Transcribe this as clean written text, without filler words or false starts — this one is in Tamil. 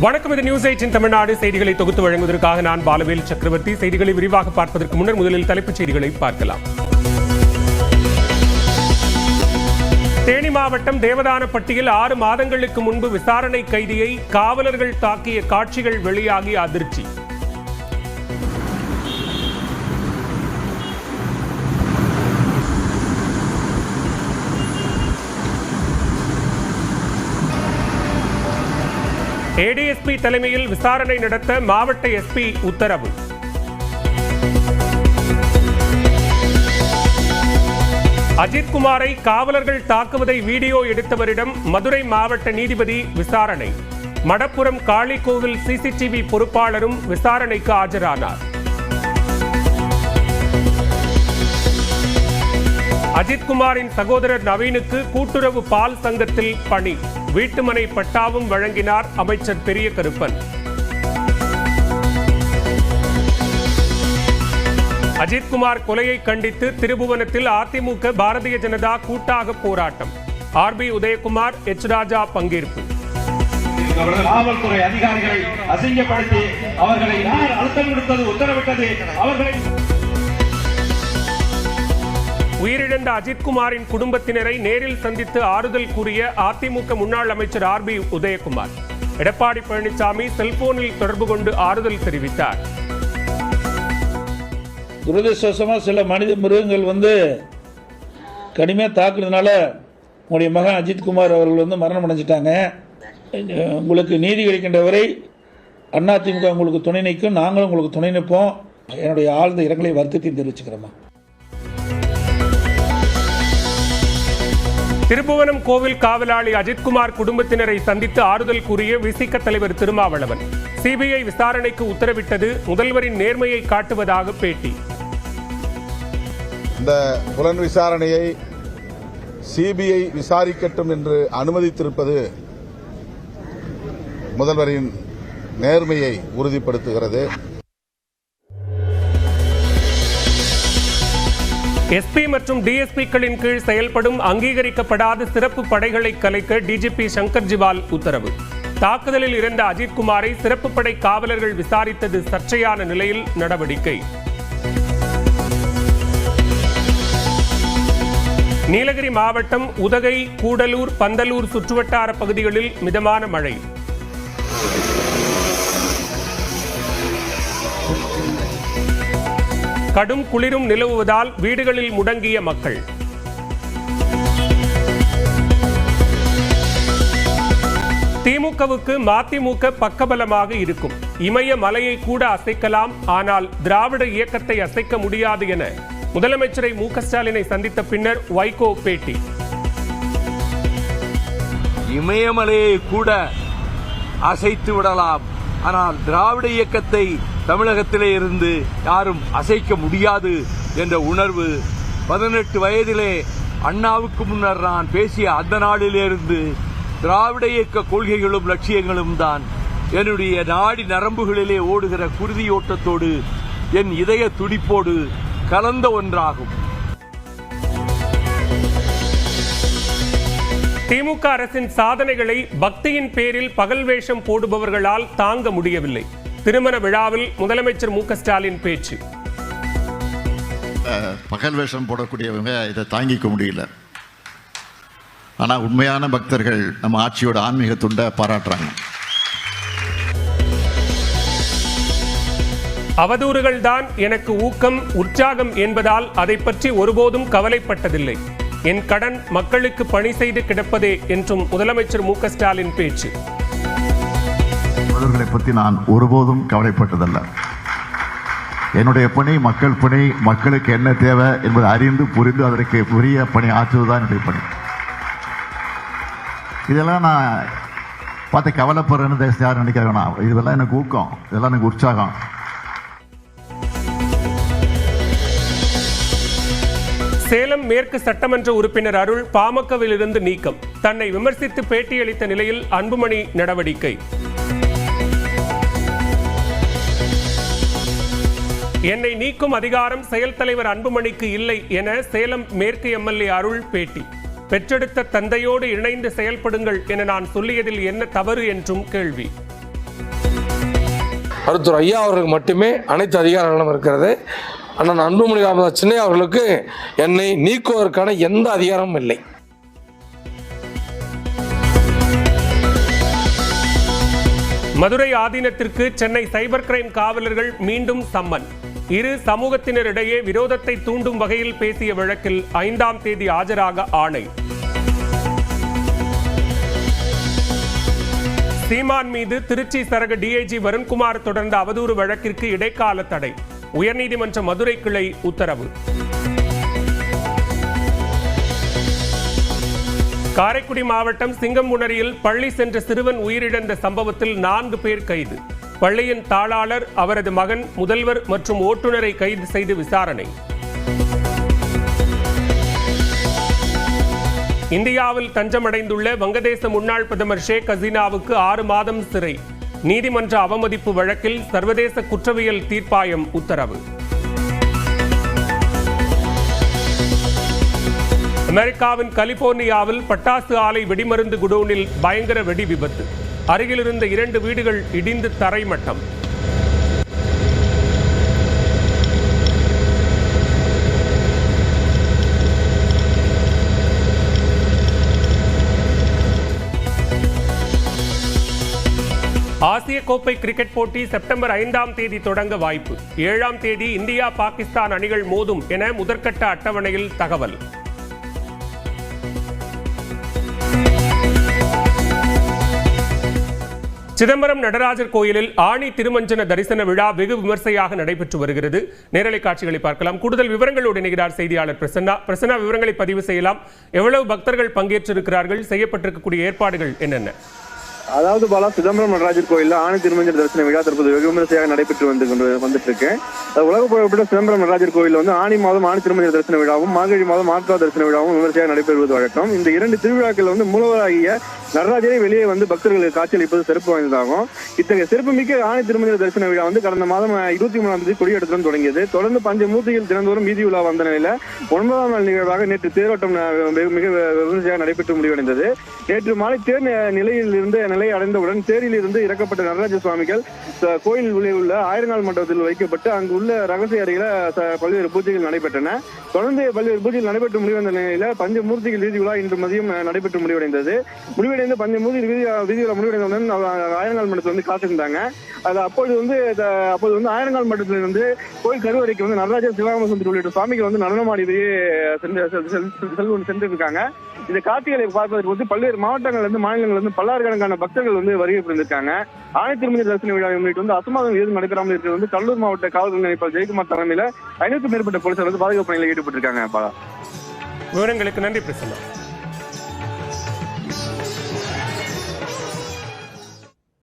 வணக்கம். இது நியூஸ் 8 தமிழ்நாடு செய்திகளை தொகுத்து வழங்குவதற்காக நான் பாலவேல் சக்கரவர்த்தி. செய்திகளை விரிவாக பார்ப்பதற்கு முன்னர் முதலில் தலைப்புச் செய்திகளை பார்க்கலாம். தேனி மாவட்டம் தேவதானப்பட்டியில் 6 மாதங்களுக்கு முன்பு விசாரணை கைதியை காவலர்கள் தாக்கிய காட்சிகள் வெளியாகி அதிர்ச்சி. ஏடிஎஸ்பி தலைமையில் விசாரணை நடத்த மாவட்ட எஸ்பி உத்தரவு. அஜித்குமாரை காவலர்கள் தாக்குவதை வீடியோ எடுத்தவரிடம் மதுரை மாவட்ட நீதிபதி விசாரணை. மடப்புரம் காளிகோவில் சிசிடிவி பொறுப்பாளரும் விசாரணைக்கு ஆஜரானார். அஜித்குமாரின் சகோதரர் நவீனுக்கு கூட்டுறவு பால் சங்கத்தில் பணி. வீட்டுமனை பட்டாவும் வழங்கினார் அமைச்சர் பெரிய கருப்பன். அஜித்குமார் கொலையை கண்டித்து திருபுவனத்தில் அதிமுக பாரதிய ஜனதா கூட்டாக போராட்டம். ஆர்பி உதயகுமார், எச் ராஜா பங்கேற்பு. காவல்துறை அதிகாரிகளை அசிங்கப்படுத்தி அவர்களை யார் அழுத்தம் கொடுத்தது, உத்தரவிட்டது, அவர்களை உயிரிழந்த அஜித்குமாரின் குடும்பத்தினரை நேரில் சந்தித்து ஆறுதல் கூறிய அதிமுக முன்னாள் அமைச்சர் ஆர்பி உதயகுமார். எடப்பாடி பழனிசாமி செல்போனில் தொடர்பு கொண்டு ஆறுதல் தெரிவித்தார். துரதிருஷ்டவசமா சில மனித மிருகங்கள் கடுமையாக தாக்குறதுனால உங்களுடைய மகன் அஜித்குமார் அவர்கள் மரணம் அடைஞ்சிட்டாங்க. உங்களுக்கு நீதி கிடைக்கின்ற வரை அதிமுக உங்களுக்கு துணை நிற்கும், நாங்களும் உங்களுக்கு துணை நிற்போம். என்னுடைய ஆழ்ந்த இரங்கலை வருத்தத்தையும் தெரிவிச்சுக்கிறோமா. திருபுவனம் கோவில் காவலாளி அஜித்குமார் குடும்பத்தினரை சந்தித்து ஆறுதல் கூறிய விசிக தலைவர் திருமாவளவன். சிபிஐ விசாரணைக்கு உத்தரவிட்டது முதல்வரின் நேர்மையை காட்டுவதாக பேட்டி. இந்த புலன் விசாரணையை சிபிஐ விசாரிக்கட்டும் என்று அனுமதித்திருப்பது முதல்வரின் நேர்மையை உறுதிப்படுத்துகிறது. எஸ்பி மற்றும் டிஎஸ்பிக்களின் கீழ் செயல்படும் அங்கீகரிக்கப்படாத சிறப்பு படைகளை கலைக்க டிஜிபி சங்கர் ஜிவால் உத்தரவு. தாக்குதலில் இறந்த அஜித்குமாரை சிறப்பு படை காவலர்கள் விசாரித்தது சர்ச்சையான நிலையில் நடவடிக்கை. நீலகிரி மாவட்டம் உதகை, கூடலூர், பந்தலூர் சுற்றுவட்டார பகுதிகளில் மிதமான மழை. கடும் குளிரும் நிலவுவதால் வீடுகளில் முடங்கிய மக்கள். திமுகவுக்கு மதிமுக பக்கபலமாக இருக்கும். இமய மலையை கூட அசைக்கலாம், ஆனால் திராவிட இயக்கத்தை அசைக்க முடியாது என முதலமைச்சரை மு க ஸ்டாலினை சந்தித்த பின்னர் வைகோ பேட்டி. இமயமலையை கூட அசைத்து விடலாம், ஆனால் திராவிட இயக்கத்தை தமிழகத்திலே இருந்து யாரும் அசைக்க முடியாது என்ற உணர்வு 18 வயதிலே அண்ணாவுக்கு முன்னர் நான் பேசிய அந்த நாளிலிருந்து திராவிட இயக்க கொள்கைகளும் லட்சியங்களும் தான் என்னுடைய நாடி நரம்புகளிலே ஓடுகிற குருதியோட்டத்தோடு என் இதய துடிப்போடு கலந்த ஒன்றாகும். திமுக அரசின் சாதனைகளை பக்தியின் பேரில் பகல் வேஷம் போடுபவர்களால் தாங்க முடியவில்லை. திருமண விழாவில் முதலமைச்சர் மு க ஸ்டாலின் பேச்சு. பகல் வேஷம் போடக்கூடியவங்க இதை தாங்கிக்க முடியல. ஆனால் உண்மையான பக்தர்கள் நம்ம ஆட்சியோட ஆன்மீக துண்டை பாராட்டுறாங்க. அவதூறுகள் தான் எனக்கு ஊக்கம், உற்சாகம் என்பதால் அதை பற்றி ஒருபோதும் கவலைப்பட்டதில்லை. என் கடன் மக்களுக்கு பணி செய்து கிடப்பதே என்றும் முதலமைச்சர் மு க ஸ்டாலின் பேச்சு. அவர்களை பற்றி நான் ஒருபோதும் கவலைப்பட்டதல்ல. என்னுடைய பணி மக்கள் பணி, மக்களுக்கு என்ன தேவை என்பதை அறிந்து புரிந்து அதற்கு உரிய பணி ஆற்றுவதுதான் என்னுடைய பணி. இதெல்லாம் நான் பார்த்து கவலைப்படுறேன்னு யாரும் நினைக்க வேணாம். இதெல்லாம் எனக்கு ஊக்கம், இதெல்லாம் எனக்கு உற்சாகம். சேலம் மேற்கு சட்டமன்ற உறுப்பினர் அருள் பாமகவிலிருந்து நீக்கம். தன்னை விமர்சித்து பேட்டியளித்த நிலையில் அன்புமணி நடவடிக்கை. என்னை நீக்கும் அதிகாரம் செயல் தலைவர் அன்புமணிக்கு இல்லை என சேலம் மேற்கு எம்எல்ஏ அருள் பேட்டி. பெற்றெடுத்த தந்தையோடு இணைந்து செயல்படுங்கள் என நான் சொல்லியதில் என்ன தவறு என்றும் கேள்வி. மருத்துவர் ஐயா அவர்களுக்கு மட்டுமே அனைத்து அதிகாரங்களும் இருக்கிறது. அண்ணன் அன்புமணி ராமதாஸ் சின்னையா அவர்களுக்கு என்னை நீக்குவதற்கான எந்த அதிகாரமும் இல்லை. மதுரை ஆதீனத்திற்கு சென்னை சைபர் கிரைம் காவலர்கள் மீண்டும் சம்மன். இரு சமூகத்தினரிடையே விரோதத்தை தூண்டும் வகையில் பேசிய வழக்கில் 5ஆம் தேதி ஆஜராக ஆணை. சீமான் மீது திருச்சி சரக டிஐஜி வருண்குமார் தொடர்ந்த அவதூறு வழக்கிற்கு இடைக்கால தடை. உயர்நீதிமன்ற மதுரை கிளை உத்தரவு. காரைக்குடி மாவட்டம் சிங்கம்புணரியில் பள்ளி சென்ற சிறுவன் உயிரிழந்த சம்பவத்தில் 4 பேர் கைது. பள்ளியின் தாளாளர், அவரது மகன், முதல்வர் மற்றும் ஓட்டுநரை கைது செய்து விசாரணை. இந்தியாவில் தஞ்சமடைந்துள்ள வங்கதேச முன்னாள் பிரதமர் ஷேக் ஹசீனாவுக்கு 6 மாதம் சிறை. நீதிமன்ற அவமதிப்பு வழக்கில் சர்வதேச குற்றவியல் தீர்ப்பாயம் உத்தரவு. அமெரிக்காவின் கலிபோர்னியாவில் பட்டாசு ஆலை வெடிமருந்து குடோனில் பயங்கர வெடி விபத்து. அருகில் இருந்த 2 வீடுகள் இடிந்து தரைமட்டம். ஆசிய கோப்பை கிரிக்கெட் போட்டி செப்டம்பர் 5ஆம் தேதி தொடங்க வாய்ப்பு. 7ஆம் தேதி இந்தியா பாகிஸ்தான் அணிகள் மோதும் என முதற்கட்ட அட்டவணையில் தகவல். சிதம்பரம் நடராஜர் கோயிலில் ஆணி திருமஞ்சன தரிசன விழா வெகு விமர்சையாக நடைபெற்று வருகிறது. நேரலை காட்சிகளை பார்க்கலாம். கூடுதல் விவரங்களோடு இணைகிறார் செய்தியாளர் பிரசன்னா. விவரங்களை பதிவு செய்யலாம். எவ்வளவு பக்தர்கள் பங்கேற்றிருக்கிறார்கள்? செய்யப்பட்டிருக்கக்கூடிய ஏற்பாடுகள் என்னென்ன? அதாவது பாலா, சிதம்பரம் நடராஜர் கோயிலில் ஆணி திருமஞ்சன தரிசன விழா தற்போது வெகு விமர்சையாக நடைபெற்று வந்துட்டு இருக்கு. உலக புகழ்பெற்ற சிதம்பரம் நடராஜர் கோயில் வந்து ஆணி மாதம் ஆணி திருமஞ்சன தரிசன விழாவும் மார்கழி மாதம் மாத்ரா தரிசன விழாவும் விமர்சையாக நடைபெறுவது வழக்கம். இந்த 2 திருவிழாக்கள் வந்து மூலவராகிய நடராஜரை வெளியே வந்து பக்தர்களுக்கு காட்சியளிப்பது சிறப்பு வாய்ந்ததாகும். இத்தகைய சிறப்புமிக்க ஆணி திருமஞ்சன தரிசன விழா வந்து கடந்த மாதம் 23ஆம் தேதி கொடியேற்றத்துடன் தொடங்கியது. தொடர்ந்து பஞ்சமூர்த்திகள் தினந்தோறும் வீதி உலா வந்த நிலையில 9ஆம் நாள் நிகழ்வாக நேற்று தேரோட்டம் மிக விமர்சையாக நடைபெற்று முடிவடைந்தது. நேற்று மாலை தேர் நிலையை அடைந்தவுடன் தேரில் இருந்து இறக்கப்பட்ட நடராஜ சுவாமிகள் கோயில் உள்ளே உள்ள ஆயிரங்கால் மண்டபத்தில் வைக்கப்பட்டு அங்கு உள்ள ரகசிய அறையில பல்வேறு பூஜைகள் நடைபெற்றன. தொடர்ந்து பல்வேறு பூஜைகள் நடைபெற்று முடிவடைந்த நிலையில பஞ்சமூர்த்திகள் வீதி உலா இன்று மதியம் நடைபெற்று முடிவடைந்தது. முடிவடைந்து பஞ்சமூர்த்தி வீதி உலா முடிவடைந்தவுடன் ஆயிரங்கால் மண்டபத்தில் வந்து காத்திருந்தாங்க. அப்போது வந்து ஆயிரங்கால் மண்டபத்தில் இருந்து கோயில் கருவறைக்கு வந்து நடராஜர், சிவகாமசுந்தரி உள்ளிட்ட சுவாமிகள் வந்து நடனமாடியே சென்றிருக்காங்க. இந்த காட்சிகளை பார்ப்பதற்கு வந்து பல்வேறு மாவட்டங்கள்ல இருந்து மாநிலங்கள்ல இருந்து பல்லாயிரக்கணக்கான பக்தர்கள் வந்து வருகை புரிந்திருக்காங்க. ஆணி திருமஞ்சன தரிசன விழாவை முன்னிட்டு வந்து அசம்பாதம் எதுவும் நடைபெறாமல் இருக்கிறது வந்து கடலூர் மாவட்ட காவல் கண்காணிப்பாளர் ஜெயக்குமார் தலைமையில 500க்கும் மேற்பட்ட போலீசார் வந்து பாதுகாப்பு பணியில் ஈடுபட்டிருக்காங்க. விவரங்களுக்கு நன்றி பிரசன்னா.